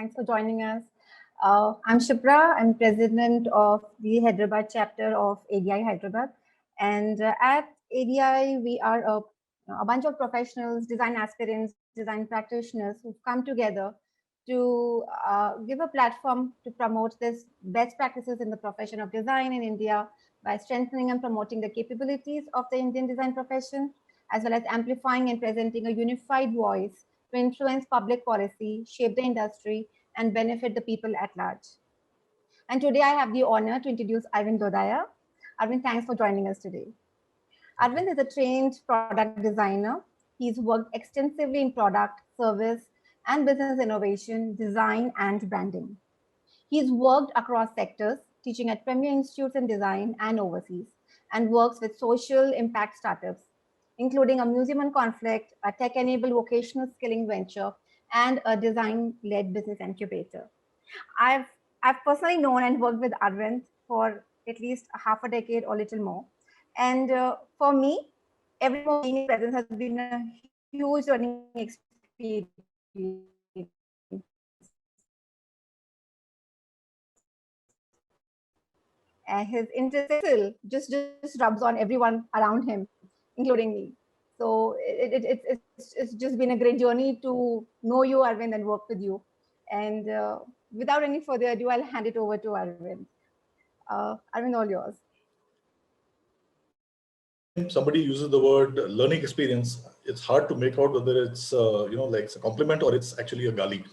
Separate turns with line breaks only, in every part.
Thanks for joining us. I'm Shipra. I'm president of the Hyderabad chapter of ADI Hyderabad. And at ADI, we are a bunch of professionals, design aspirants, design practitioners who've come together to give a platform to promote this best practices in the profession of design in India by strengthening and promoting the capabilities of the Indian design profession, as well as amplifying and presenting a unified voice to influence public policy, shape the industry, and benefit the people at large. And today I have the honor to introduce Arvind Lodaya. Arvind, thanks for joining us today. Arvind is a trained product designer. He's worked extensively in product, service, and business innovation, design, and branding. He's worked across sectors, teaching at premier institutes in design and overseas, and works with social impact startups, including a museum on conflict, a tech-enabled vocational skilling venture, and a design-led business incubator. I've personally known and worked with Arvind for at least half a decade or little more. And for me, every more being presence has been a huge learning experience. His interest just rubs on everyone around him, including me. So it's just been a great journey to know you, Arvind, and work with you. And without any further ado, I'll hand it over to Arvind. Arvind, all yours.
Somebody uses the word learning experience, it's hard to make out whether it's like it's a compliment or it's actually a gully,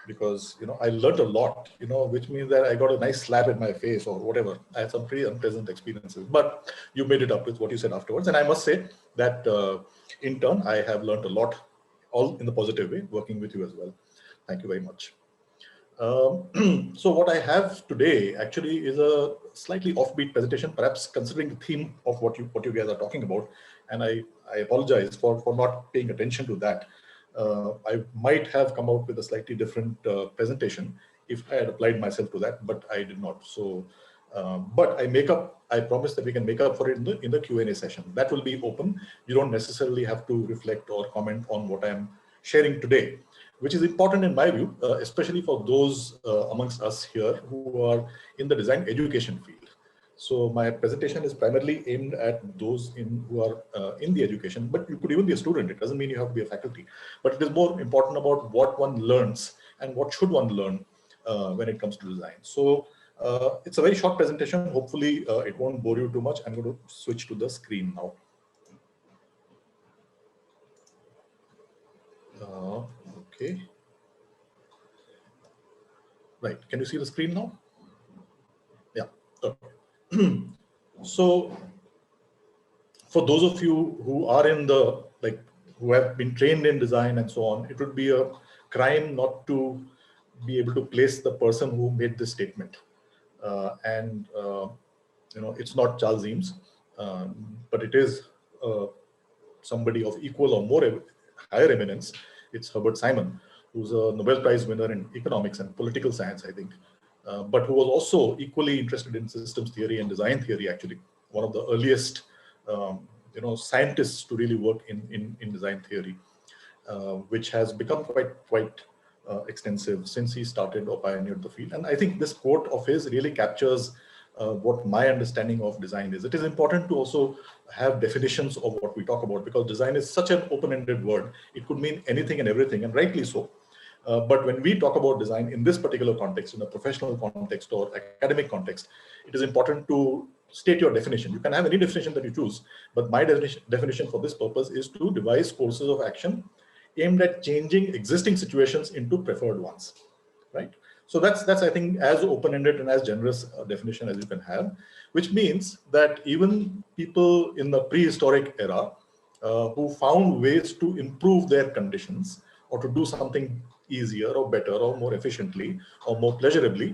because I learned a lot, which means that I got a nice slap in my face or whatever. I had some pretty unpleasant experiences, but you made it up with what you said afterwards. And I must say that in turn, I have learned a lot, all in the positive way, working with you as well. Thank you very much. So what I have today actually is a slightly offbeat presentation, perhaps considering the theme of what you guys are talking about. And I apologize for not paying attention to that. I might have come out with a slightly different presentation if I had applied myself to that, but I did not. So, but I promise that we can make up for it in the Q&A session. That will be open. You don't necessarily have to reflect or comment on what I'm sharing today, which is important in my view, especially for those amongst us here who are in the design education field. So my presentation is primarily aimed at those who are in the education, but you could even be a student. It doesn't mean you have to be a faculty, but it is more important about what one learns and what should one learn when it comes to design. So it's a very short presentation. Hopefully it won't bore you too much. I'm going to switch to the screen now. Okay. Right. Can you see the screen now? Yeah. Okay. So for those of you who are in the, who have been trained in design and so on, it would be a crime not to be able to place the person who made this statement. It's not Charles Eames, but it is somebody of equal or more higher eminence. It's Herbert Simon, who's a Nobel Prize winner in economics and political science, I think, but who was also equally interested in systems theory and design theory, actually, one of the earliest scientists to really work in design theory, which has become quite extensive since he started or pioneered the field. And I think this quote of his really captures what my understanding of design is. It is important to also have definitions of what we talk about, because design is such an open-ended word. It could mean anything and everything, and rightly so. But when we talk about design in this particular context, in a professional context or academic context, it is important to state your definition. You can have any definition that you choose, but my definition for this purpose is to devise courses of action aimed at changing existing situations into preferred ones, right? So that's I think as open-ended and as generous a definition as you can have, which means that even people in the prehistoric era who found ways to improve their conditions or to do something easier or better or more efficiently or more pleasurably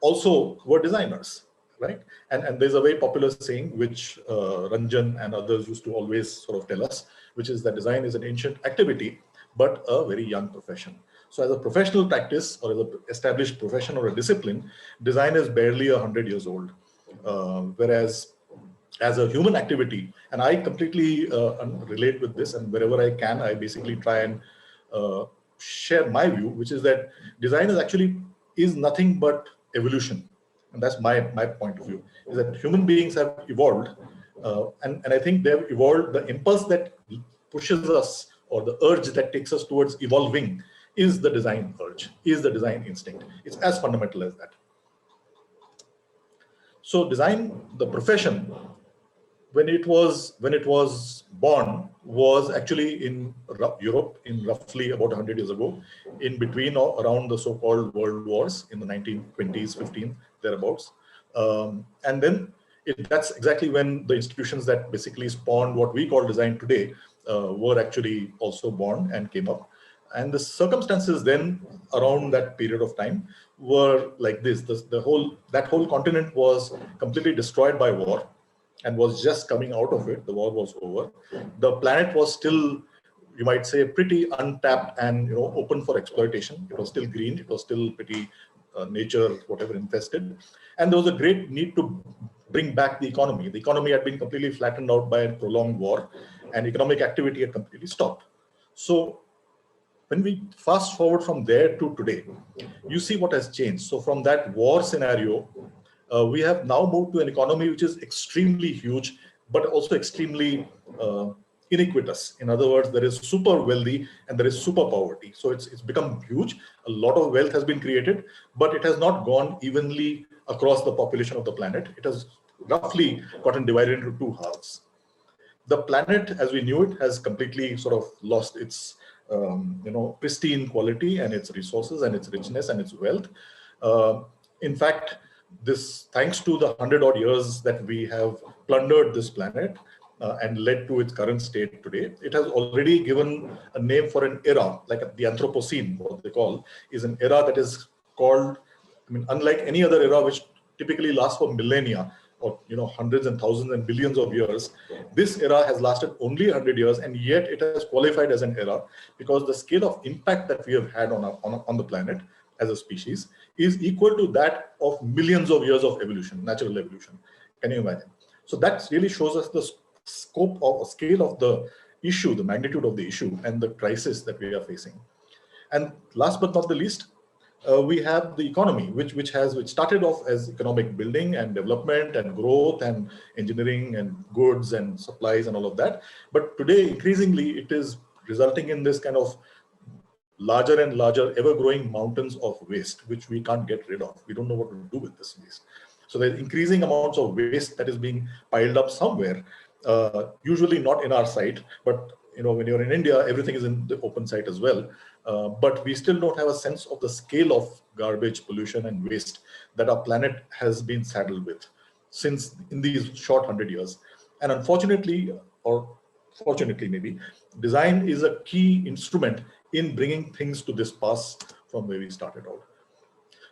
also were designers, right? And there's a very popular saying which Ranjan and others used to always sort of tell us, which is that design is an ancient activity, but a very young profession. So as a professional practice or as an established profession or a discipline, design is barely 100 years old. Whereas as a human activity, and I completely relate with this, and wherever I can, I basically try and share my view, which is that design is nothing but evolution. And that's my point of view, is that human beings have evolved. And I think they've evolved. The impulse that pushes us, or the urge that takes us towards evolving, is the design urge, is the design instinct. It's as fundamental as that. So design, the profession, when it was born, was actually in Europe in roughly about 100 years ago, in between or around the so-called world wars in the 1920s, 15, thereabouts. And then that's exactly when the institutions that basically spawned what we call design today were actually also born and came up. And the circumstances then around that period of time were like this. That whole continent was completely destroyed by war and was just coming out of it. The war was over. The planet was still, you might say, pretty untapped and open for exploitation. It was still green. It was still pretty nature, whatever, infested. And there was a great need to bring back the economy. The economy had been completely flattened out by a prolonged war, and economic activity had completely stopped. So when we fast forward from there to today, you see what has changed. So from that war scenario, we have now moved to an economy which is extremely huge, but also extremely iniquitous. In other words, there is super wealthy and there is super poverty. So it's become huge. A lot of wealth has been created, but it has not gone evenly across the population of the planet. It has roughly gotten divided into two halves. The planet, as we knew it, has completely sort of lost its pristine quality and its resources and its richness and its wealth. In fact, thanks to the 100-odd years that we have plundered this planet and led to its current state today, it has already given a name for an era, like the Anthropocene, what they call, is an era that is called, unlike any other era which typically lasts for millennia, or hundreds and thousands and billions of years. This era has lasted only 100 years, and yet it has qualified as an era because the scale of impact that we have had on the planet as a species is equal to that of millions of years of evolution, natural evolution. Can you imagine? So that really shows us the scope or scale of the issue, the magnitude of the issue, and the crisis that we are facing. And last but not the least, we have the economy, which started off as economic building and development and growth and engineering and goods and supplies and all of that. But today, increasingly, it is resulting in this kind of larger and larger, ever-growing mountains of waste, which we can't get rid of. We don't know what to do with this waste. So there's increasing amounts of waste that is being piled up somewhere, usually not in our sight, but when you're in India, everything is in the open site as well. But we still don't have a sense of the scale of garbage, pollution, and waste that our planet has been saddled with since in these short 100 years. And unfortunately, or fortunately maybe, design is a key instrument in bringing things to this pass from where we started out.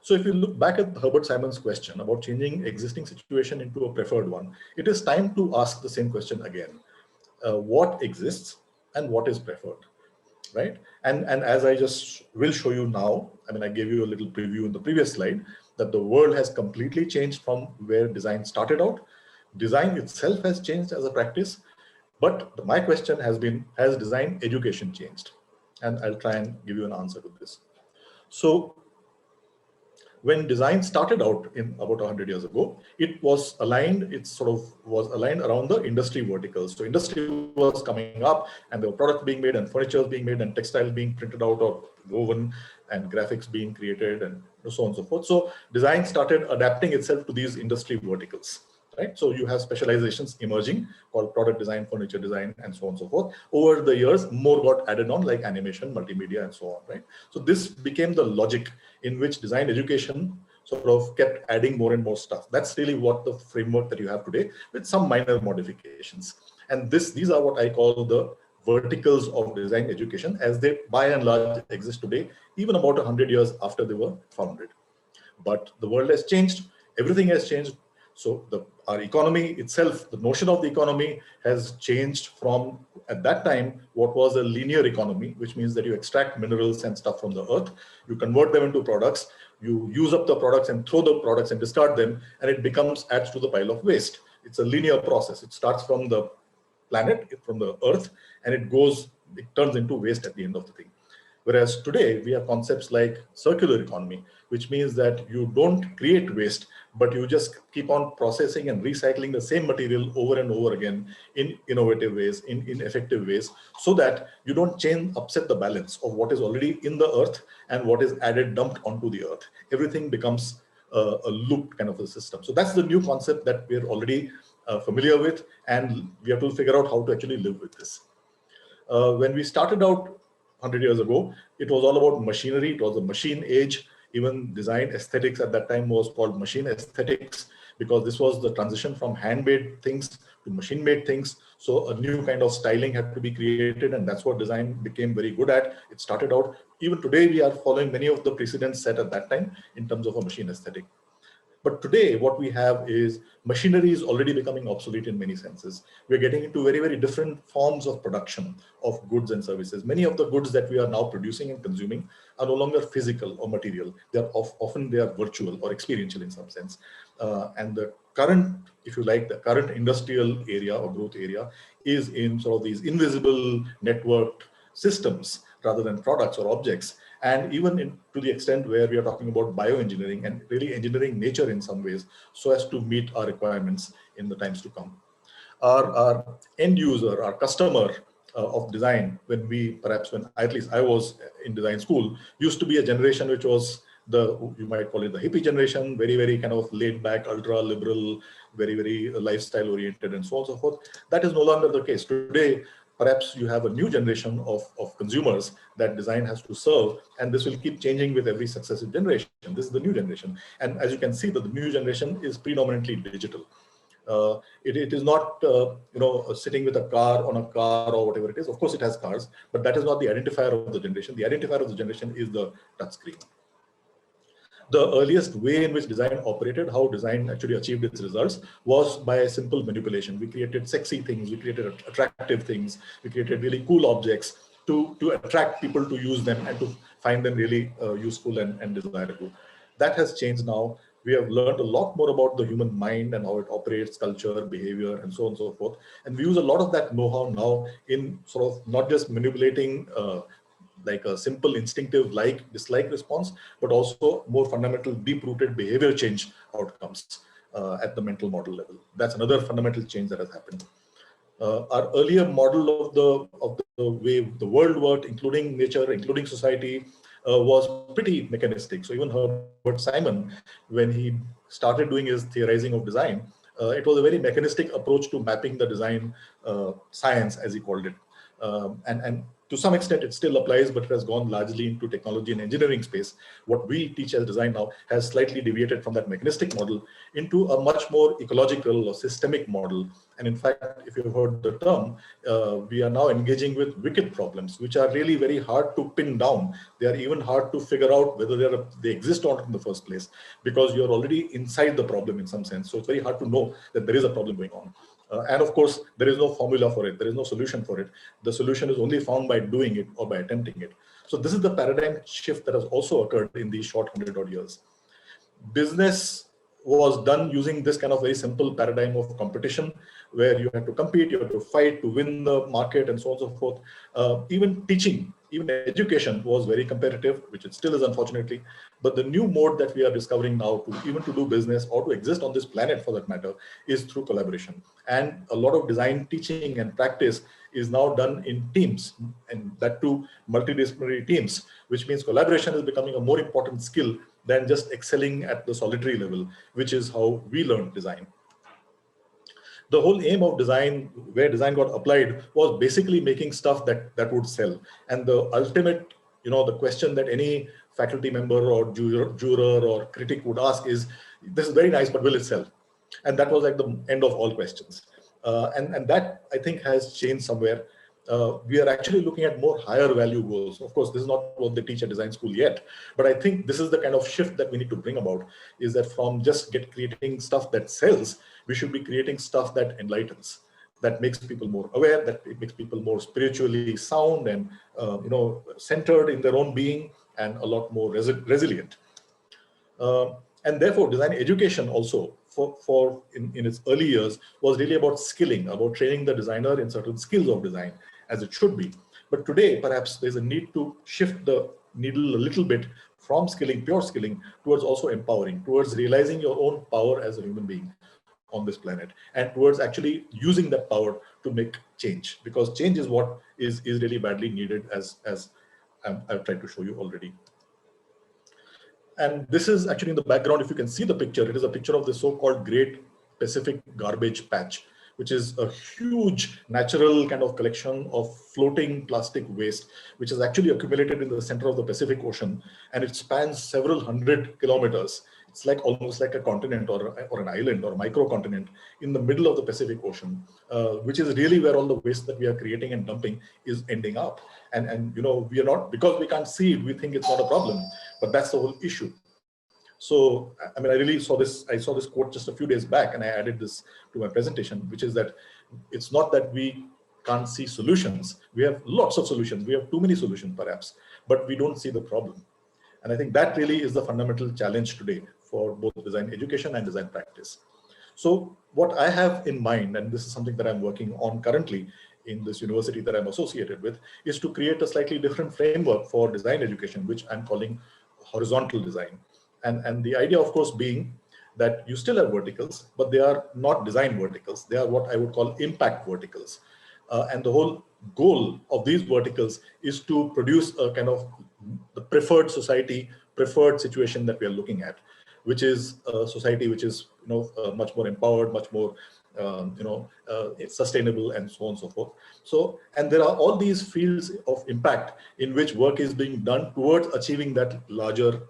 So if you look back at Herbert Simon's question about changing existing situation into a preferred one, it is time to ask the same question again. What exists and what is preferred, right? And as I just will show you now, I gave you a little preview in the previous slide, that the world has completely changed from where design started out. Design itself has changed as a practice, but my question has been, has design education changed? And I'll try and give you an answer to this. So when design started out in about 100 years ago, it was aligned around the industry verticals. So industry was coming up and there were products being made and furniture being made and textiles being printed out or woven and graphics being created and so on and so forth. So design started adapting itself to these industry verticals. Right? So you have specializations emerging called product design, furniture design, and so on and so forth. Over the years, more got added on like animation, multimedia, and so on, right? So this became the logic in which design education sort of kept adding more and more stuff. That's really what the framework that you have today with some minor modifications. And these are what I call the verticals of design education as they by and large exist today, even about 100 years after they were founded. But the world has changed, everything has changed. So our economy itself, the notion of the economy has changed from, at that time, what was a linear economy, which means that you extract minerals and stuff from the earth, you convert them into products, you use up the products and throw the products and discard them, and it adds to the pile of waste. It's a linear process. It starts from the planet, from the earth, and it turns into waste at the end of the thing. Whereas today we have concepts like circular economy, which means that you don't create waste, but you just keep on processing and recycling the same material over and over again in innovative ways, in effective ways, so that you don't upset the balance of what is already in the earth and what is added, dumped onto the earth. Everything becomes a looped kind of a system. So that's the new concept that we're already familiar with, and we have to figure out how to actually live with this. When we started out 100 years ago, it was all about machinery. It was a machine age. Even design aesthetics at that time was called machine aesthetics, because this was the transition from handmade things to machine-made things. So a new kind of styling had to be created, and that's what design became very good at. It started out, even today, we are following many of the precedents set at that time in terms of a machine aesthetic. But today, what we have is machinery is already becoming obsolete in many senses. We're getting into very, very different forms of production of goods and services. Many of the goods that we are now producing and consuming are no longer physical or material. They are often they are virtual or experiential in some sense. And the current, if you like, the current industrial area or growth area is in sort of these invisible networked systems rather than products or objects. And even to the extent where we are talking about bioengineering and really engineering nature in some ways so as to meet our requirements in the times to come. Our end user, our customer of design, when at least I was in design school, used to be a generation which was you might call it the hippie generation, very, very kind of laid back, ultra liberal, very, very lifestyle oriented, and so on and so forth. That is no longer the case. Today, perhaps you have a new generation of consumers that design has to serve, and this will keep changing with every successive generation. This is the new generation. And as you can see, that the new generation is predominantly digital. It is not, sitting with a car on a car or whatever it is. Of course, it has cars, but that is not the identifier of the generation. The identifier of the generation is the touchscreen. The earliest way in which design operated, how design actually achieved its results, was by a simple manipulation. We created sexy things, we created attractive things, we created really cool objects to attract people to use them and to find them really useful and desirable. That has changed now. We have learned a lot more about the human mind and how it operates, culture, behavior, and so on and so forth. And we use a lot of that know-how now in sort of not just manipulating like a simple instinctive dislike response, but also more fundamental deep-rooted behavior change outcomes at the mental model level. That's another fundamental change that has happened. Our earlier model of the way the world worked, including nature, including society, was pretty mechanistic. So even Herbert Simon, when he started doing his theorizing of design, it was a very mechanistic approach to mapping the design science, as he called it. And to some extent, it still applies, but it has gone largely into technology and engineering space. What we teach as design now has slightly deviated from that mechanistic model into a much more ecological or systemic model. And in fact, if you've heard the term, we are now engaging with wicked problems, which are really very hard to pin down. They are even hard to figure out whether they exist or not in the first place, because you're already inside the problem in some sense. So it's very hard to know that there is a problem going on. And of course, there is no formula for it. There is no solution for it. The solution is only found by doing it or by attempting it. So this is the paradigm shift that has also occurred in these short 100-odd years. Business was done using this kind of very simple paradigm of competition, where you had to compete, you had to fight to win the market, and so on and so forth. Even teaching, even education was very competitive, which it still is, unfortunately. But the new mode that we are discovering now, even to do business or to exist on this planet for that matter, is through collaboration. And a lot of design teaching and practice is now done in teams, and that too multidisciplinary teams, which means collaboration is becoming a more important skill than just excelling at the solitary level, which is how we learn design. The whole aim of design, where design got applied, was basically making stuff that would sell. And the ultimate, the question that any faculty member or juror or critic would ask is, this is very nice, but will it sell? And that was like the end of all questions. And that, I think, has changed somewhere. We are actually looking at more higher value goals. Of course, this is not what they teach at design school yet, but I think this is the kind of shift that we need to bring about, is that from just creating stuff that sells, we should be creating stuff that enlightens, that makes people more aware, that it makes people more spiritually sound and centered in their own being, and a lot more resilient. And therefore, design education also, in its early years, was really about skilling, about training the designer in certain skills of design, as it should be. But today, perhaps there's a need to shift the needle a little bit from skilling, pure skilling, towards also empowering, towards realizing your own power as a human being on this planet, and towards actually using that power to make change, because change is what is really badly needed, as I've tried to show you already. And this is actually in the background. If you can see the picture, it is a picture of the so-called Great Pacific Garbage Patch, which is a huge natural kind of collection of floating plastic waste, which is actually accumulated in the center of the Pacific Ocean, and it spans several hundred kilometers. It's like almost like a continent or an island or a microcontinent in the middle of the Pacific Ocean, which is really where all the waste that we are creating and dumping is ending up. And you know, we are not, because we can't see it, we think it's not a problem, but that's the whole issue. So, I mean, I really saw this, I saw this quote just a few days back, and I added this to my presentation, which is that it's not that we can't see solutions. We have lots of solutions. We have too many solutions, perhaps, but we don't see the problem. And I think that really is the fundamental challenge today for both design education and design practice. So what I have in mind, and this is something that I'm working on currently in this university that I'm associated with, is to create a slightly different framework for design education, which I'm calling horizontal design. And the idea, of course, being that you still have verticals, but they are not design verticals. They are what I would call impact verticals. And the whole goal of these verticals is to produce a kind of the preferred society, preferred situation that we are looking at, which is a society which is, you know, much more empowered, much more it's sustainable, and so on and so forth. So, and there are all these fields of impact in which work is being done towards achieving that larger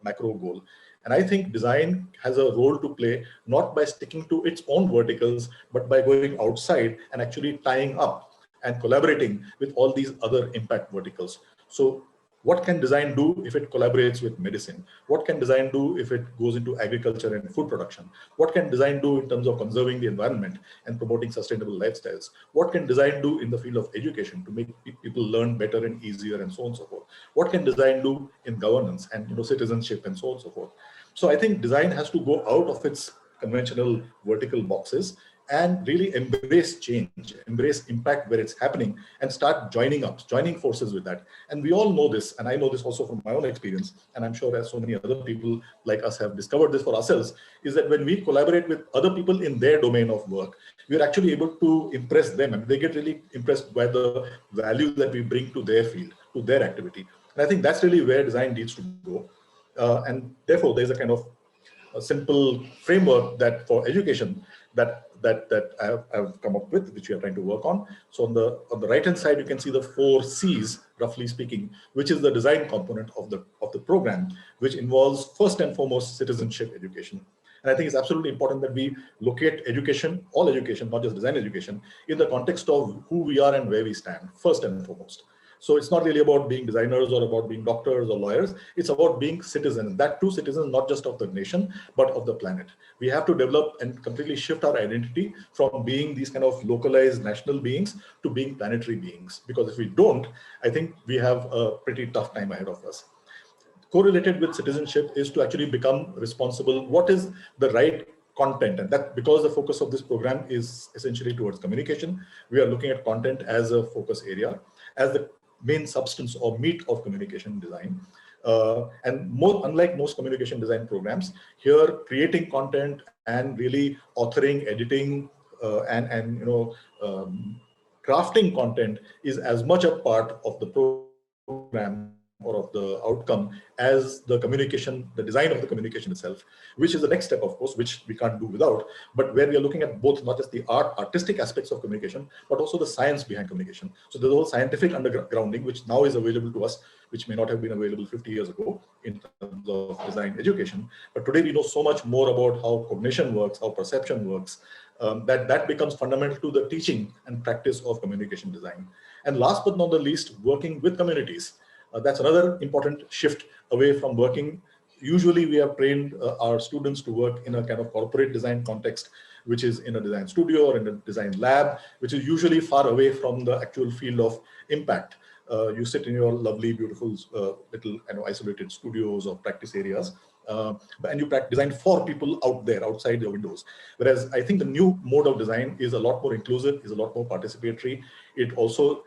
macro goal. And I think design has a role to play, not by sticking to its own verticals, but by going outside and actually tying up and collaborating with all these other impact verticals. So what can design do if it collaborates with medicine? What can design do if it goes into agriculture and food production? What can design do in terms of conserving the environment and promoting sustainable lifestyles? What can design do in the field of education to make people learn better and easier, and so on and so forth? What can design do in governance and, you know, citizenship and so on and so forth? So I think design has to go out of its conventional vertical boxes and really embrace change, embrace impact where it's happening, and start joining forces with that. And we all know this, and I know this also from my own experience, and I'm sure as so many other people like us have discovered this for ourselves, is that when we collaborate with other people in their domain of work, we're actually able to impress them, and they get really impressed by the value that we bring to their field, to their activity. And I think that's really where design needs to go. And therefore, there's a kind of a simple framework that for education that I've come up with, which we are trying to work on. So on the right hand side, you can see the 4 C's, roughly speaking, which is the design component of the program, which involves first and foremost citizenship education. And I think it's absolutely important that we locate education, all education, not just design education, in the context of who we are and where we stand, first and foremost. So it's not really about being designers or about being doctors or lawyers. It's about being citizens. That too, citizens not just of the nation, but of the planet. We have to develop and completely shift our identity from being these kind of localized national beings to being planetary beings. Because if we don't, I think we have a pretty tough time ahead of us. Correlated with citizenship is to actually become responsible. What is the right content? And that, because the focus of this program is essentially towards communication, we are looking at content as a focus area, as the main substance or meat of communication design. And unlike most communication design programs, here creating content and really authoring, editing, and crafting content is as much a part of the program or of the outcome as the communication, the design of the communication itself, which is the next step, of course, which we can't do without, but where we are looking at both, not just the artistic aspects of communication, but also the science behind communication. So there's a whole scientific undergrounding, which now is available to us, which may not have been available 50 years ago in terms of design education. But today we know so much more about how cognition works, how perception works, that becomes fundamental to the teaching and practice of communication design. And last but not the least, working with communities. That's another important shift away from working. Usually we have trained our students to work in a kind of corporate design context, which is in a design studio or in a design lab, which is usually far away from the actual field of impact. You sit in your lovely, beautiful, little isolated studios or practice areas, and you design for people out there, outside your windows. Whereas I think the new mode of design is a lot more inclusive, is a lot more participatory. It also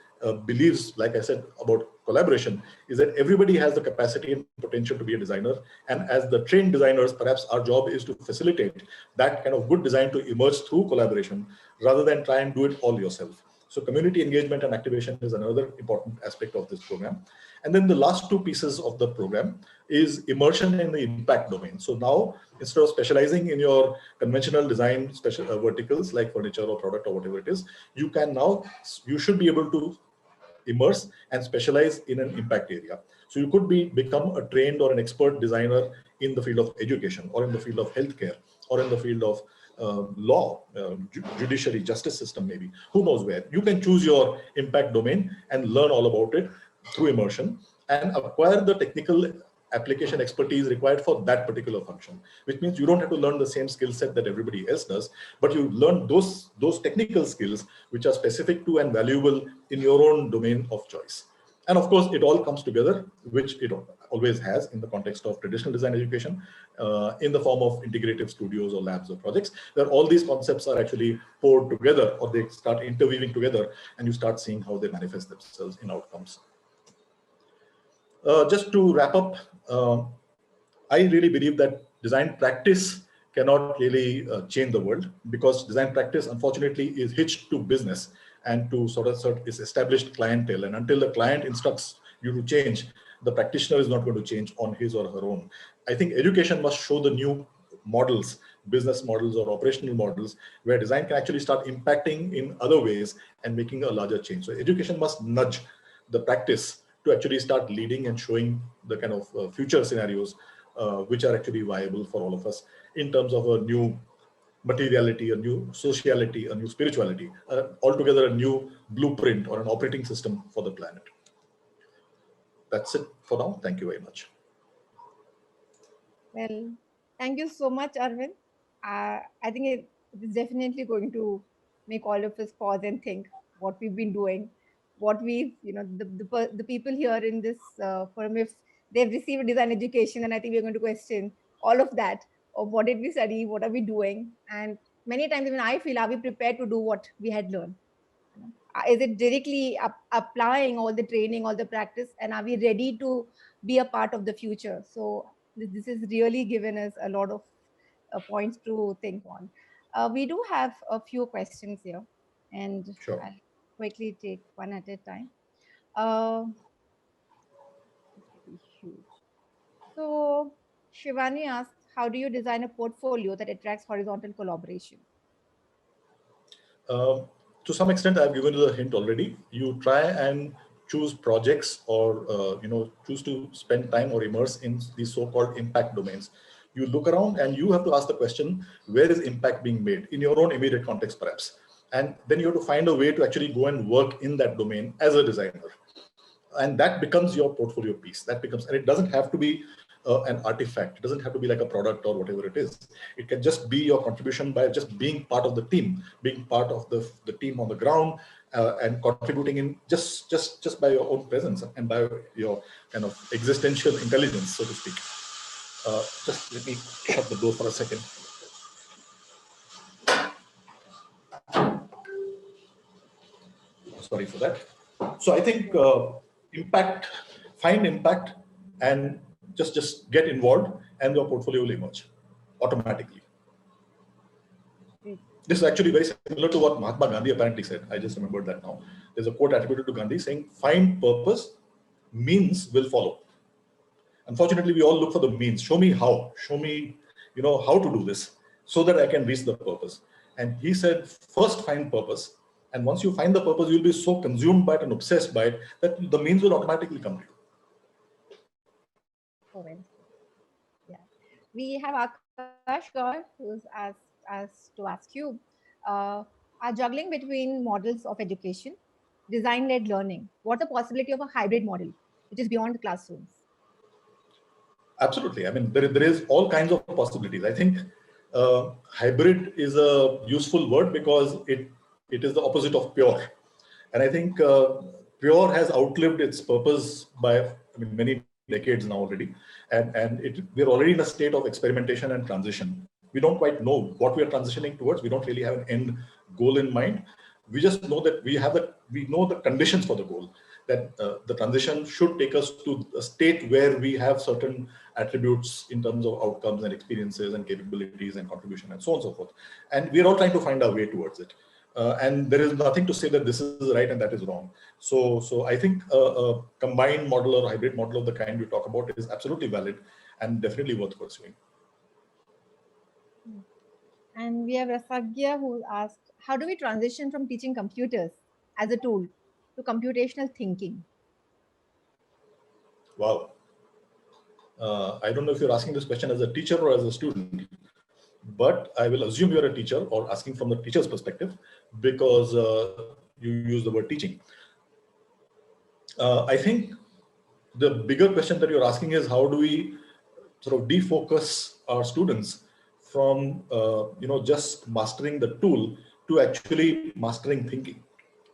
believes, like I said, about collaboration is that everybody has the capacity and potential to be a designer. And as the trained designers, perhaps our job is to facilitate that kind of good design to emerge through collaboration rather than try and do it all yourself. So community engagement and activation is another important aspect of this program. And then the last two pieces of the program is immersion in the impact domain. So now, instead of specializing in your conventional design verticals like furniture or product or whatever it is, you should be able to immerse and specialize in an impact area. So you could become a trained or an expert designer in the field of education, or in the field of healthcare, or in the field of law, judiciary, justice system, maybe. Who knows where? You can choose your impact domain and learn all about it through immersion and acquire the technical application expertise required for that particular function, which means you don't have to learn the same skill set that everybody else does, but you learn those technical skills which are specific to and valuable in your own domain of choice. And of course, it all comes together, which it always has in the context of traditional design education, in the form of integrative studios or labs or projects, where all these concepts are actually poured together, or they start interweaving together, and you start seeing how they manifest themselves in outcomes. Just to wrap up, I really believe that design practice cannot really change the world, because design practice, unfortunately, is hitched to business and to sort of its established clientele. And until the client instructs you to change, the practitioner is not going to change on his or her own. I think education must show the new models, business models or operational models, where design can actually start impacting in other ways and making a larger change. So education must nudge the practice to actually start leading and showing the kind of future scenarios which are actually viable for all of us in terms of a new materiality, a new sociality, a new spirituality, altogether a new blueprint or an operating system for the planet. That's it for now. Thank you very much.
Well, thank you so much, Arvind. I think it is definitely going to make all of us pause and think what we've been doing, what we've, the people here in this firm, if they've received design education, and I think we're going to question all of that of what did we study, what are we doing, and many times even I feel, are we prepared to do what we had learned? Is it directly applying all the training, all the practice, and are we ready to be a part of the future? So this is really given us a lot of points to think on. We do have a few questions here, and
Sure.
I'll quickly take one at a time. Uh, pretty huge. So Shivani asked, how do you design a portfolio that attracts horizontal collaboration?
To some extent, I've given you the hint already. You try and choose projects, or choose to spend time or immerse in these so-called impact domains. You look around and you have to ask the question, where is impact being made in your own immediate context, perhaps? And then you have to find a way to actually go and work in that domain as a designer. And that becomes your portfolio piece. That becomes, and it doesn't have to be an artifact. It doesn't have to be like a product or whatever it is. It can just be your contribution by just being part of the team, being part of the team on the ground, and contributing in just by your own presence and by your kind of existential intelligence, so to speak. Just let me shut the door for a second. Sorry for that. So I think find impact, and just get involved, and your portfolio will emerge automatically. This is actually very similar to what Mahatma Gandhi apparently said. I just remembered that now. There's a quote attributed to Gandhi saying, find purpose, means will follow. Unfortunately, we all look for the means. Show me how. Show me, how to do this so that I can reach the purpose. And he said, first find purpose. And once you find the purpose, you'll be so consumed by it and obsessed by it that the means will automatically come to you.
Yeah. We have Akash Gaur, who's asked to ask you, are juggling between models of education, design-led learning. What's the possibility of a hybrid model, which is beyond the classrooms?
Absolutely. I mean, there is all kinds of possibilities. I think hybrid is a useful word because it is the opposite of pure. And I think pure has outlived its purpose by many decades now already. And we're already in a state of experimentation and transition. We don't quite know what we are transitioning towards. We don't really have an end goal in mind. We just know that we know the conditions for the goal, that the transition should take us to a state where we have certain attributes in terms of outcomes and experiences and capabilities and contribution and so on and so forth. And we're all trying to find our way towards it. And there is nothing to say that this is right and that is wrong. So I think a combined model or hybrid model of the kind we talk about is absolutely valid and definitely worth pursuing.
And we have Rasagya who asked, how do we transition from teaching computers as a tool to computational thinking?
Wow. I don't know if you're asking this question as a teacher or as a student, but I will assume you're a teacher or asking from the teacher's perspective because you use the word teaching. I think the bigger question that you're asking is how do we sort of defocus our students from just mastering the tool to actually mastering thinking,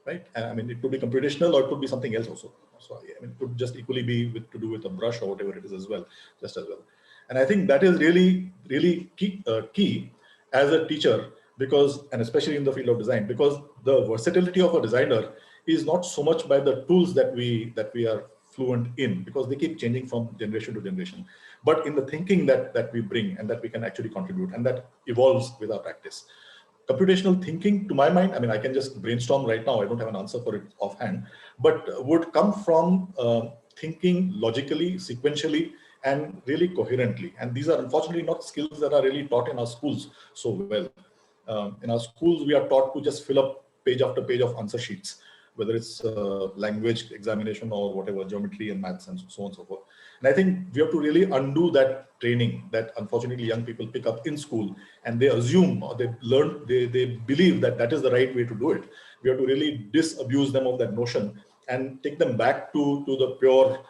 right? I mean, it could be computational or it could be something else also. So I mean, it could just equally be to do with a brush or whatever it is as well, just as well. And I think that is really key as a teacher, because, and especially in the field of design, because the versatility of a designer is not so much by the tools that we are fluent in, because they keep changing from generation to generation, but in the thinking that we bring and that we can actually contribute and that evolves with our practice. Computational thinking, to my mind, I mean, I can just brainstorm right now, I don't have an answer for it offhand, but would come from thinking logically, sequentially, and really coherently. And these are unfortunately not skills that are really taught in our schools so well. In our schools, we are taught to just fill up page after page of answer sheets, whether it's language examination or whatever, geometry and maths and so on and so forth. And I think we have to really undo that training that unfortunately young people pick up in school, and they assume or they learn, they believe that that is the right way to do it. We have to really disabuse them of that notion and take them back to the pure,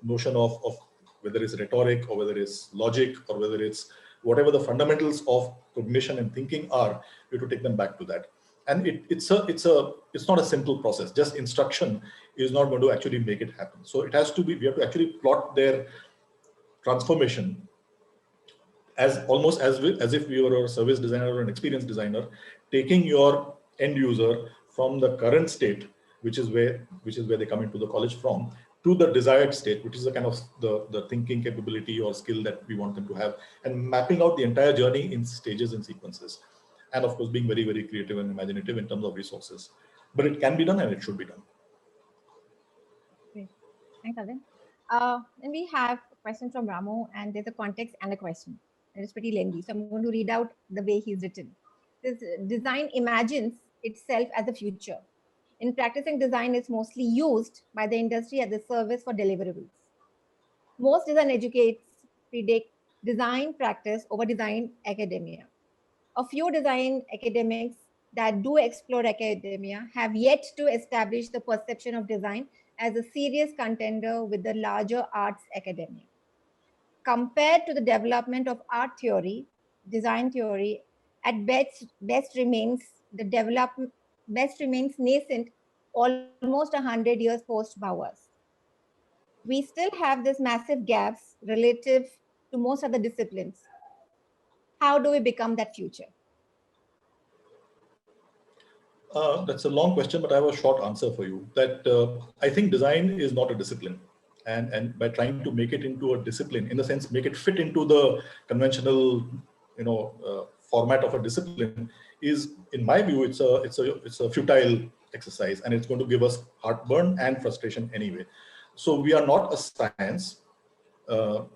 notion of whether it's rhetoric or whether it's logic or whether it's whatever the fundamentals of cognition and thinking are. We have to take them back to that. And it's not a simple process. Just instruction is not going to actually make it happen. So it has to be, we have to actually plot their transformation as almost as if we were a service designer or an experience designer, taking your end user from the current state, which is where they come into the college from, to the desired state, which is the kind of the thinking capability or skill that we want them to have, and mapping out the entire journey in stages and sequences. And of course, being very, very creative and imaginative in terms of resources. But it can be done and it should be done.
Great. Thanks, Arvind. And we have a question from Ramu, and there's a context and a question. And it's pretty lengthy, so I'm going to read out the way he's written. This design imagines itself as the future. In practicing design, it's mostly used by the industry as a service for deliverables. Most design educates predict design practice over design academia. A few design academics that do explore academia have yet to establish the perception of design as a serious contender with the larger arts academia. Compared to the development of art theory, design theory at best remains nascent almost 100 years post Bauhaus. We still have this massive gaps relative to most other disciplines. How do we become that future?
That's a long question, but I have a short answer for you. That I think design is not a discipline, and by trying to make it into a discipline, in the sense make it fit into the conventional, format of a discipline, is, in my view, it's a futile exercise, and it's going to give us heartburn and frustration anyway. So we are not a science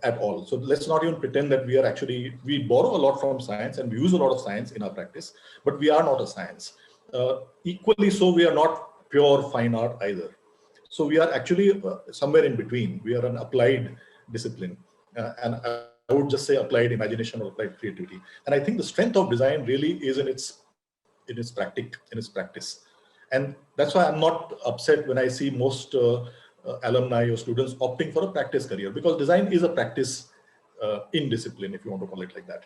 at all. So let's not even pretend that we borrow a lot from science and we use a lot of science in our practice, but we are not a science. Equally so, we are not pure fine art either. So we are actually somewhere in between. We are an applied discipline, and I would just say applied imagination or applied creativity. And I think the strength of design really is in its practice. And that's why I'm not upset when I see most alumni or students opting for a practice career, because design is a practice in discipline, if you want to call it like that.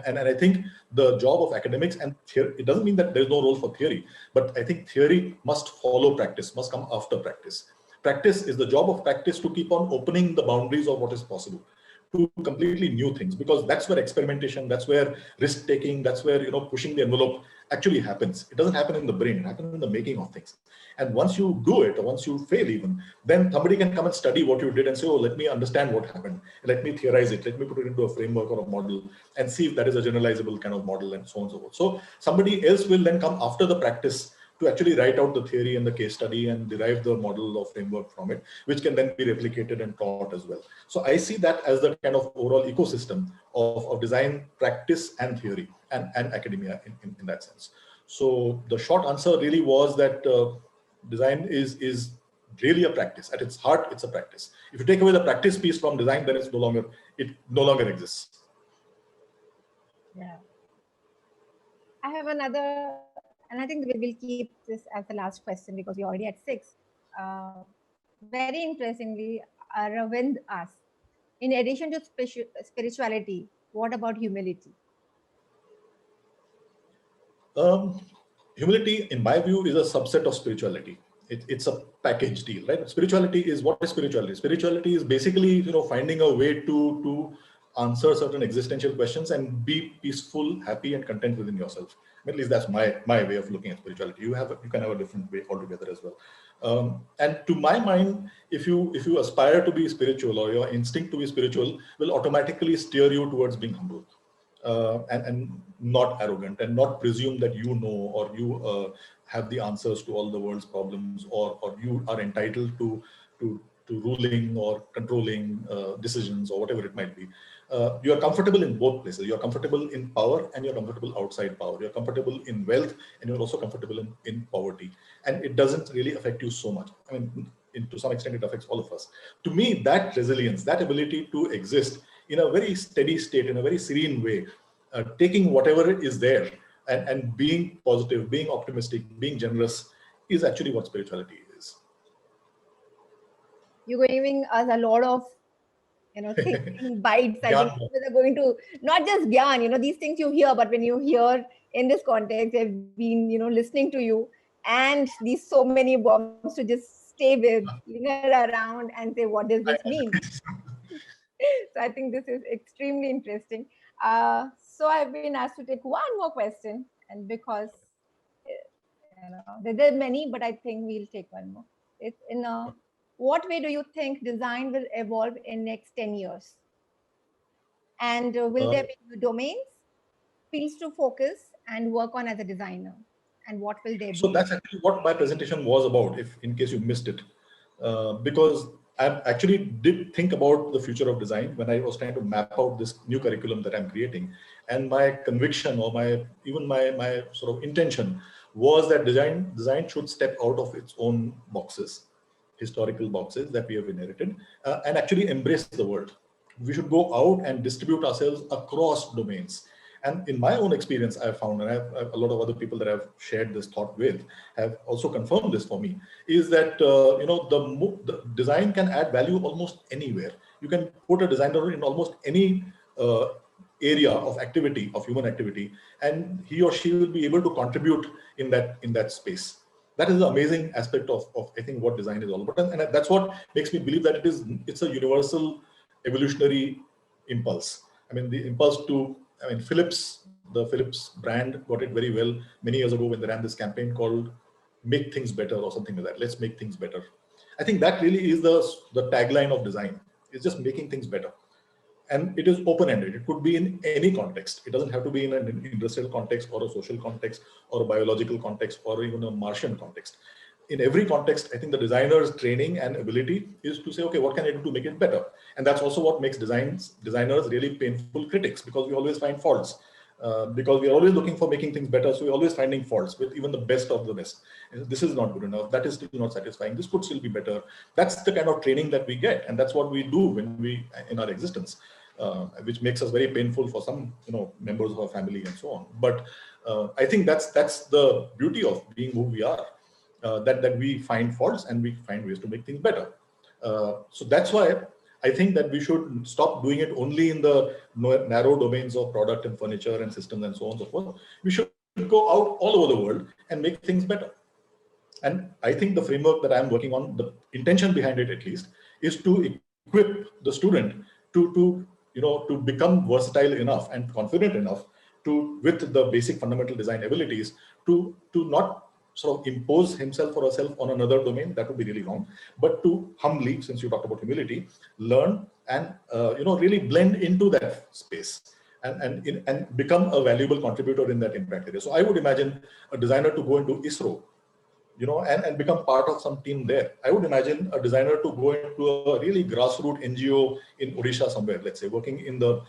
And I think the job of academics and theory, it doesn't mean that there's no role for theory, but I think theory must follow practice, must come after practice. Practice is the job of practice to keep on opening the boundaries of what is possible, to completely new things, because that's where experimentation, that's where risk taking, that's where, you know, pushing the envelope actually happens. It doesn't happen in the brain, it happens in the making of things. And once you do it, or once you fail even, then somebody can come and study what you did and say, oh, let me understand what happened. Let me theorize it. Let me put it into a framework or a model and see if that is a generalizable kind of model, and so on and so forth. So somebody else will then come after the practice to actually write out the theory and the case study and derive the model or framework from it, which can then be replicated and taught as well. So I see that as the kind of overall ecosystem of design, practice, and theory, and academia in that sense. So the short answer really was that design is really a practice. At its heart, it's a practice. If you take away the practice piece from design, then it no longer exists.
Yeah. I have another, and I think we will keep this as the last question because we're already at 6. Very interestingly, Arvind asked, in addition to spirituality, what about humility?
Humility, in my view, is a subset of spirituality. It's a package deal, right? Spirituality is, what is spirituality? Spirituality is basically, you know, finding a way to answer certain existential questions and be peaceful, happy, and content within yourself. At least that's my way of looking at spirituality. You can have a different way altogether as well. And to my mind, if you aspire to be spiritual, or your instinct to be spiritual will automatically steer you towards being humble. And not arrogant, and not presume that you know, or you have the answers to all the world's problems, or you are entitled to ruling or controlling decisions, or whatever it might be. You are comfortable in both places. You are comfortable in power, and you're comfortable outside power. You're comfortable in wealth, and you're also comfortable in poverty. And it doesn't really affect you so much. I mean, to some extent, it affects all of us. To me, that resilience, that ability to exist in a very steady state, in a very serene way, taking whatever is there, and being positive, being optimistic, being generous, is actually what spirituality is.
You're giving us a lot of, things in bites. I think
Gyan.
we're going to, not just gyan, these things you hear, but when you hear in this context, they've been, listening to you, and these so many bombs to just stay with, linger around and say, what does this mean? So I think this is extremely interesting. So I've been asked to take one more question, and because there are many, but I think we'll take one more. It's what way do you think design will evolve in next 10 years? And will there be new domains, fields to focus and work on as a designer? And what will they
So
be?
that's actually what my presentation was about, if in case you missed it. Because I actually did think about the future of design when I was trying to map out this new curriculum that I'm creating. And my conviction, or my sort of intention, was that design should step out of its own boxes, historical boxes that we have inherited, and actually embrace the world. We should go out and distribute ourselves across domains. And in my own experience, I've found, and I've a lot of other people that I've shared this thought with have also confirmed this for me, is that the design can add value almost anywhere. You can put a designer in almost any area of activity, of human activity, and he or she will be able to contribute in that space. That is the amazing aspect of I think what design is all about, and that's what makes me believe that it's a universal evolutionary impulse. I mean, the impulse to, the Philips brand got it very well many years ago when they ran this campaign called "Make Things Better" or something like that. Let's make things better. I think that really is the tagline of design. It's just making things better, and it is open-ended. It could be in any context. It doesn't have to be in an industrial context, or a social context, or a biological context, or even a Martian context. In every context, I think the designer's training and ability is to say, okay, what can I do to make it better? And that's also what makes designers really painful critics, because we always find faults. Because we are always looking for making things better, so we're always finding faults with even the best of the best. This is not good enough. That is still not satisfying. This could still be better. That's the kind of training that we get, and that's what we do when we in our existence, which makes us very painful for some, members of our family and so on. But I think that's the beauty of being who we are. That we find faults and we find ways to make things better. So that's why I think that we should stop doing it only in the narrow domains of product and furniture and systems and so on and so forth. We should go out all over the world and make things better. And I think the framework that I'm working on, the intention behind it at least, is to equip the student to to become versatile enough and confident enough to, with the basic fundamental design abilities, to not sort of impose himself or herself on another domain. That would be really wrong. But to humbly, since you talked about humility, learn and really blend into that space and become a valuable contributor in that impact area. So I would imagine a designer to go into ISRO, and become part of some team there. I would imagine a designer to go into a really grassroots NGO in Odisha somewhere, let's say, working in the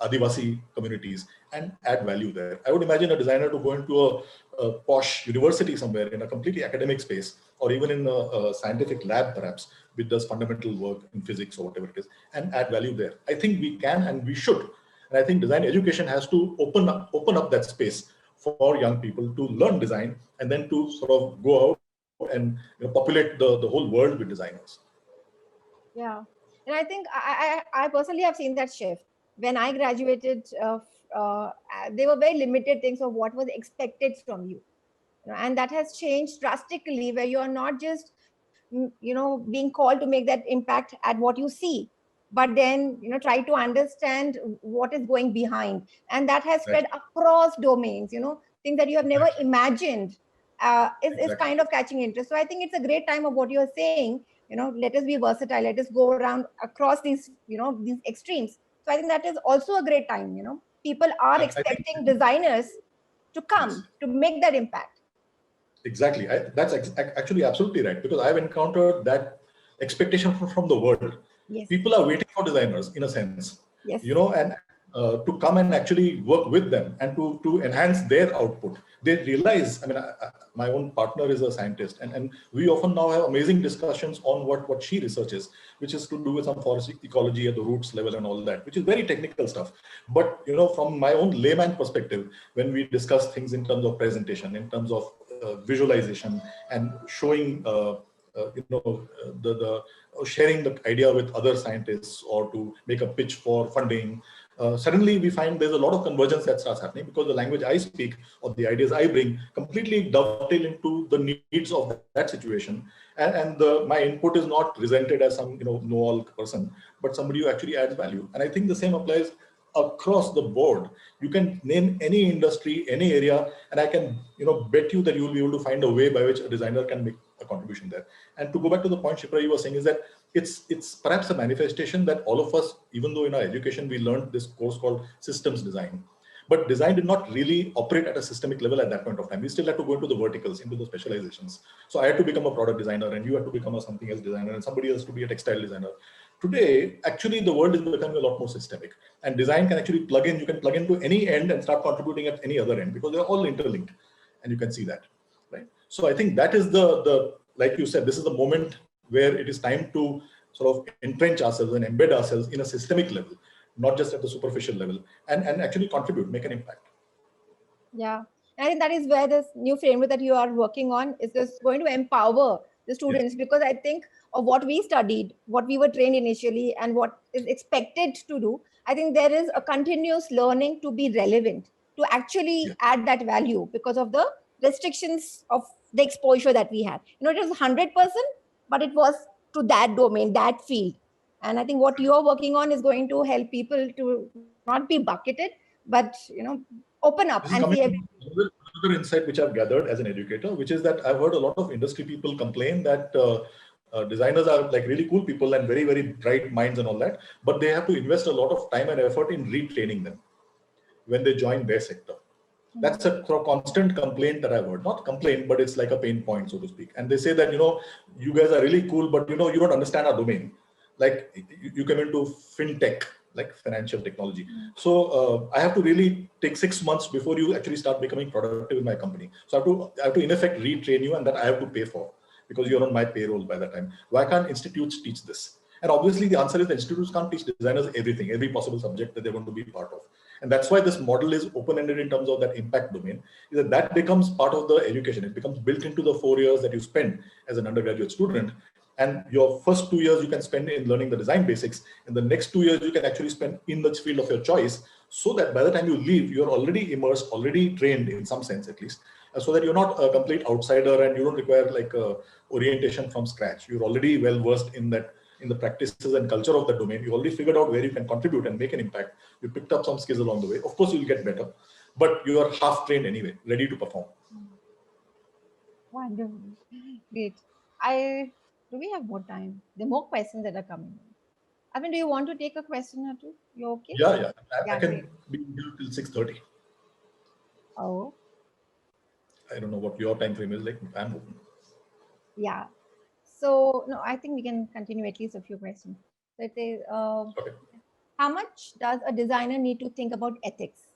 Adivasi communities and add value there. I would imagine a designer to go into a posh university somewhere in a completely academic space, or even in a scientific lab perhaps, which does fundamental work in physics or whatever it is, and add value there. I think we can and we should. And I think design education has to open up that space for young people to learn design and then to sort of go out and populate the whole world with designers.
Yeah, and I think I personally have seen that shift. When I graduated, there were very limited things of what was expected from you. And that has changed drastically, where you are not just being called to make that impact at what you see, but then try to understand what is going behind, and that has spread
Exactly.
across domains, things that you have never
Exactly.
imagined. Is
Exactly.
kind of catching interest. So I think it's a great time of what you're saying, let us be versatile, let us go around across these extremes. So I think that is also a great time. People are
I think
expecting designers to
yes.
come to make that impact.
Exactly. That's actually absolutely right, because I've encountered that expectation from the world.
Yes.
People are waiting for designers in a sense,
Yes.
and to come and actually work with them and to enhance their output. They realize, my own partner is a scientist, and we often now have amazing discussions on what she researches, which is to do with some forest ecology at the roots level and all that, which is very technical stuff. But from my own layman perspective, when we discuss things in terms of presentation, in terms of visualization and showing the sharing the idea with other scientists, or to make a pitch for funding, suddenly we find there's a lot of convergence that starts happening, because the language I speak or the ideas I bring completely dovetail into the needs of that situation, and my input is not presented as some know-all person, but somebody who actually adds value. And I think the same applies across the board. You can name any industry, any area, and I can bet you that you will be able to find a way by which a designer can make a contribution there. And to go back to the point Shipra you were saying, is that it's perhaps a manifestation that all of us, even though in our education we learned this course called systems design, but design did not really operate at a systemic level at that point of time. We still had to go into the verticals, into the specializations. So I had to become a product designer, and you had to become a something else designer, and somebody else to be a textile designer. Today, actually, the world is becoming a lot more systemic, and design can actually plug in. You can plug into any end and start contributing at any other end, because they're all interlinked, and you can see that, right? So I think that is the like you said, this is the moment where it is time to sort of entrench ourselves and embed ourselves in a systemic level, not just at the superficial level, and actually contribute, make an impact.
Yeah. And I think that is where this new framework that you are working on is just going to empower the
Yes.
students, because I think of what we studied, what we were trained initially, and what is expected to do. I think there is a continuous learning to be relevant, to actually
Yeah.
add that value because of the restrictions of the exposure that we had. It was 100%, but it was to that domain, that field. And I think what you are working on is going to help people to not be bucketed, but open up and
This
see
is coming
everything.
from another insight which I've gathered as an educator, which is that I've heard a lot of industry people complain that designers are like really cool people and very, very bright minds and all that, but they have to invest a lot of time and effort in retraining them when they join their sector. That's a constant complaint that I've heard. Not complaint, but it's like a pain point, so to speak. And they say that, you guys are really cool, but you don't understand our domain. Like you come into fintech, like financial technology. So I have to really take 6 months before you actually start becoming productive in my company. So I have to in effect retrain you, and that I have to pay for, because you're on my payroll by that time. Why can't institutes teach this? And obviously the answer is the institutes can't teach designers everything, every possible subject that they're going to be part of. And that's why this model is open-ended in terms of that impact domain, is that becomes part of the education. It becomes built into the 4 years that you spend as an undergraduate student. And your first 2 years you can spend in learning the design basics, and the next 2 years you can actually spend in the field of your choice, so that by the time you leave, you're already immersed, already trained in some sense at least, so that you're not a complete outsider and you don't require like orientation from scratch. You're already well versed in that in the practices and culture of the domain. You already figured out where you can contribute and make an impact. You picked up some skills along the way. Of course, you'll get better, but you are half trained anyway, ready to perform.
Wonderful. Great. Do we have more time? There are more questions that are coming in. I mean, do you want to take a question or two? You okay?
Yeah. I
Yeah, great.
can be here till 6:30.
Oh,
I don't know what your time frame is like. I'm open.
yeah. So, no, I think we can continue at least a few questions. So it is,
Okay.
how much does a designer need to think about ethics,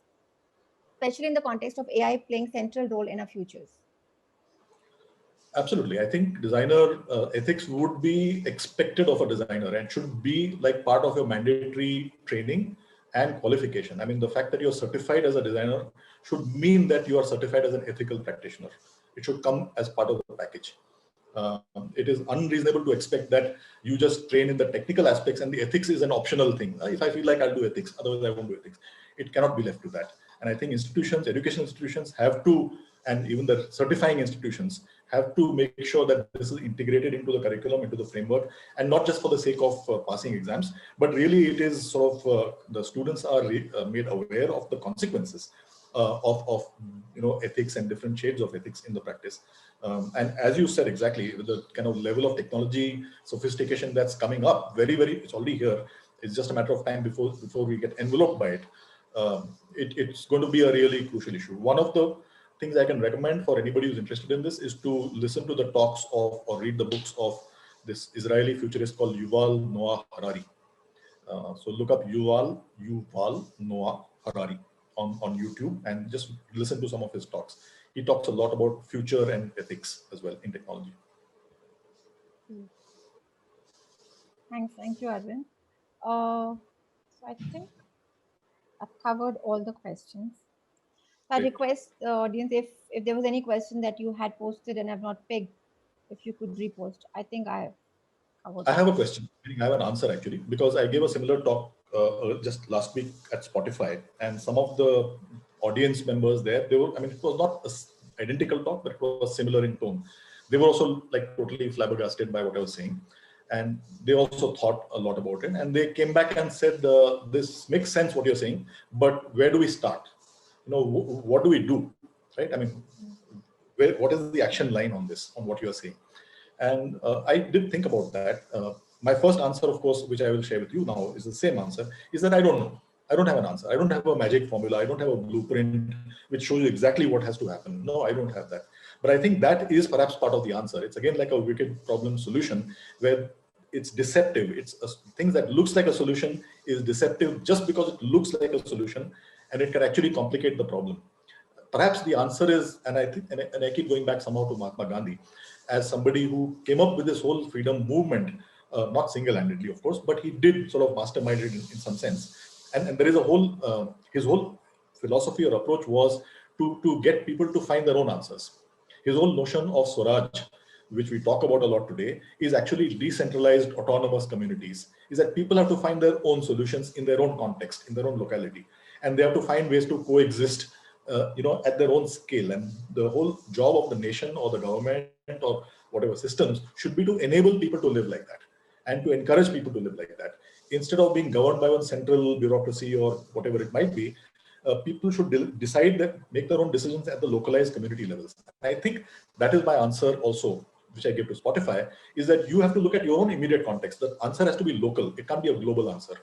especially in the context of AI playing central role in our futures?
Absolutely. I think designer ethics would be expected of a designer and should be like part of your mandatory training and qualification. I mean, the fact that you're certified as a designer should mean that you are certified as an ethical practitioner. It should come as part of the package. It is unreasonable to expect that you just train in the technical aspects and the ethics is an optional thing. If I feel like I'll do ethics, otherwise I won't do ethics. It cannot be left to that. And I think institutions, education institutions have to, and even the certifying institutions have to make sure that this is integrated into the curriculum, into the framework, and not just for the sake of passing exams, but really it is sort of the students are made aware of the consequences of ethics and different shades of ethics in the practice. And as you said exactly, the kind of level of technology sophistication that's coming up, it's already here. It's just a matter of time before we get enveloped by it. It's going to be a really crucial issue. One of the things I can recommend for anybody who's interested in this is to listen to the talks of or read the books of this Israeli futurist called Yuval Noah Harari. So look up Yuval Noah Harari on YouTube and just listen to some of his talks. He talks a lot about future and ethics as well in technology.
Thank you, Arvind. So I think I've covered all the questions. I
Great.
request the audience, if there was any question that you had posted and have not picked, if you could repost. I think I covered
I
all.
have a question. I have an answer actually, because I gave a similar talk just last week at Spotify, and some of the audience members there, it was not an identical talk, but it was similar in tone. They were also like totally flabbergasted by what I was saying, and they also thought a lot about it. And they came back and said, "This makes sense what you're saying, but where do we start? What do we do, right? I mean, what is the action line on this, on what you're saying?" And I did think about that. My first answer, of course, which I will share with you now, is the same answer, is that I don't know. I don't have an answer. I don't have a magic formula. I don't have a blueprint which shows you exactly what has to happen. No, I don't have that. But I think that is perhaps part of the answer. It's again like a wicked problem solution where it's deceptive. It's things that looks like a solution is deceptive just because it looks like a solution, and it can actually complicate the problem. Perhaps the answer is, and I think, and I keep going back somehow to Mahatma Gandhi, as somebody who came up with this whole freedom movement, not single-handedly, of course, but he did sort of mastermind it in some sense. And there is a whole, his whole philosophy or approach was to get people to find their own answers. His whole notion of Swaraj, which we talk about a lot today, is actually decentralized autonomous communities, is that people have to find their own solutions in their own context, in their own locality. And they have to find ways to coexist at their own scale. And the whole job of the nation or the government or whatever systems should be to enable people to live like that and to encourage people to live like that. Instead of being governed by one central bureaucracy or whatever it might be, people should decide that, make their own decisions at the localized community levels. And I think that is my answer also, which I give to Spotify, is that you have to look at your own immediate context. The answer has to be local. It can't be a global answer.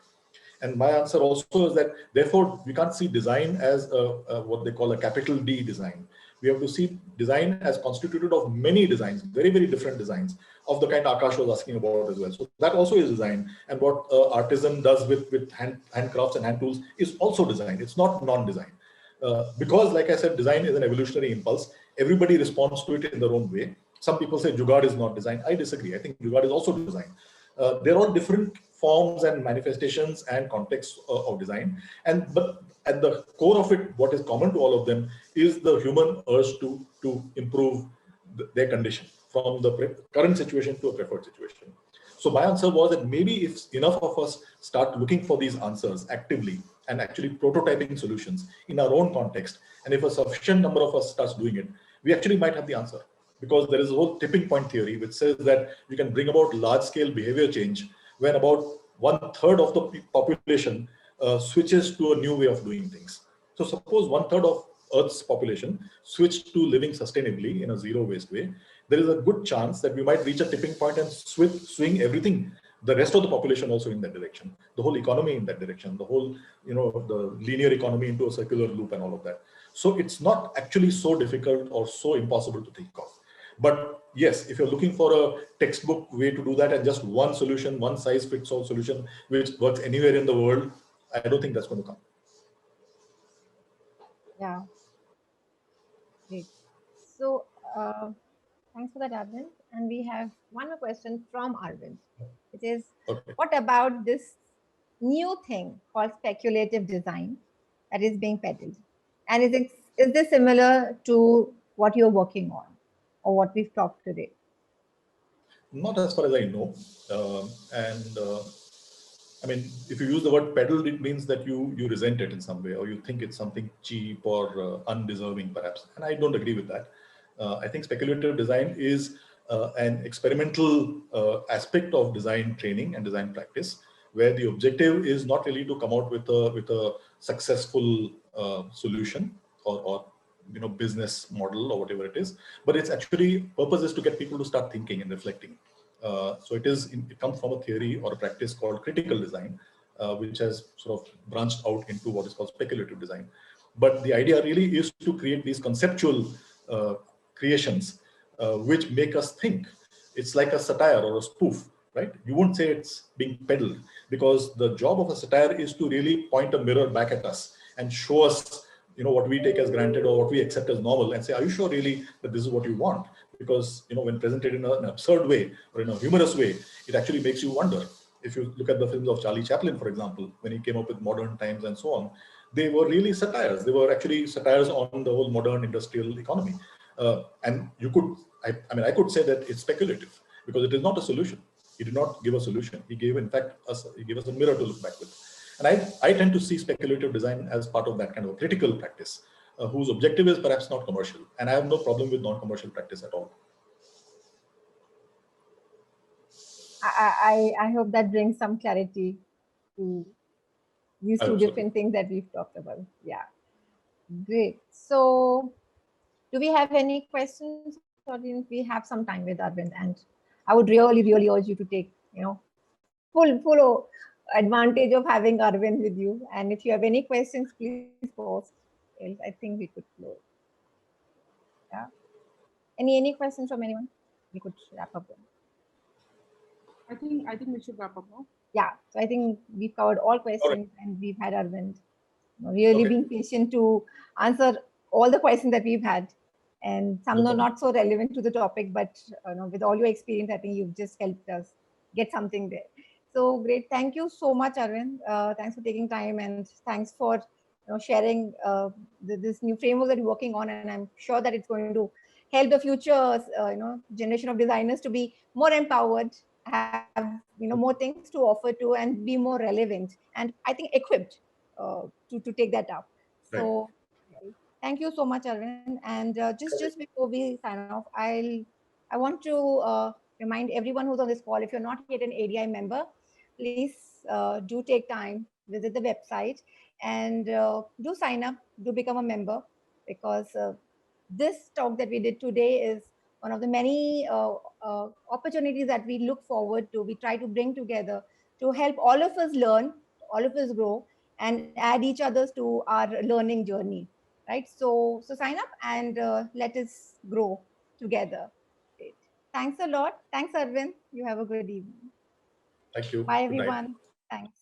And my answer also is that, therefore, we can't see design as what they call a capital D design. We have to see design as constituted of many designs, very, very different designs of the kind Akash was asking about as well. So that also is design. And what artisan does with handcrafts and hand tools is also design. It's not non-design. Because, like I said, design is an evolutionary impulse. Everybody responds to it in their own way. Some people say Jugaad is not design. I disagree. I think Jugaad is also design. They're all different forms and manifestations and contexts of design. But at the core of it, what is common to all of them is the human urge to improve their condition from the current situation to a preferred situation. So my answer was that maybe if enough of us start looking for these answers actively and actually prototyping solutions in our own context, and if a sufficient number of us starts doing it, we actually might have the answer. Because there is a whole tipping point theory which says that you can bring about large-scale behavior change when about 1/3 of the population switches to a new way of doing things. So suppose 1/3 of Earth's population switched to living sustainably in a zero waste way, there is a good chance that we might reach a tipping point and swing everything, the rest of the population also in that direction, the whole economy in that direction, the whole, the linear economy into a circular loop and all of that. So it's not actually so difficult or so impossible to think of. But yes, if you're looking for a textbook way to do that and just one solution, one size fits all solution, which works anywhere in the world, I don't think that's going to come.
Yeah. Great. So thanks for that, Arvind. And we have one more question from Arvind. It is,
Okay.
what about this new thing called speculative design that is being peddled? And is this similar to what you're working on or what we've talked today?
Not as far as I know. I mean, if you use the word peddled, it means that you resent it in some way, or you think it's something cheap or undeserving, perhaps. And I don't agree with that. I think speculative design is an experimental aspect of design training and design practice, where the objective is not really to come out with a successful solution or business model or whatever it is, but its actually purpose is to get people to start thinking and reflecting. So it comes from a theory or a practice called critical design, which has sort of branched out into what is called speculative design. But the idea really is to create these conceptual creations which make us think. It's like a satire or a spoof, right? You won't say it's being peddled, because the job of a satire is to really point a mirror back at us and show us what we take as granted or what we accept as normal, and say, are you sure really that this is what you want? Because when presented in an absurd way or in a humorous way, it actually makes you wonder. If you look at the films of Charlie Chaplin, for example, when he came up with Modern Times and so on, they were really satires. They were actually satires on the whole modern industrial economy. And you could, I could say that it's speculative because it is not a solution. He did not give a solution. He gave, in fact, he gave us a mirror to look back with. And I tend to see speculative design as part of that kind of a critical practice, whose objective is perhaps not commercial. And I have no problem with non-commercial practice at all.
I hope that brings some clarity to these two different things that we've talked about. Yeah, great. So do we have any questions, audience? We have some time with Arvind, and I would really urge you to take, full advantage of having Arvind with you. And if you have any questions, please post. Else I think we could close. Yeah. Any questions from anyone? We could wrap up then.
I think we should wrap up now.
Yeah. So I think we've covered all questions, and we've had Arvind really being patient to answer all the questions that we've had. And some are not so relevant to the topic, but with all your experience, I think you've just helped us get something there. So great. Thank you so much, Arvind. Thanks for taking time, and thanks for sharing this new framework that you're working on. And I'm sure that it's going to help the future generation of designers to be more empowered, have more things to offer to, and be more relevant, and I think equipped to take that up. So thank you so much, Arvind. And just before we sign off, I want to remind everyone who's on this call, if you're not yet an ADI member, please do take time, visit the website, and do sign up, do become a member, because this talk that we did today is one of the many opportunities that we look forward to. We try to bring together to help all of us learn, all of us grow, and add each others to our learning journey. Right? So sign up and let us grow together. Great. Thanks a lot. Thanks, Arvind. You have a good evening.
Thank you.
Bye, everyone. Thanks.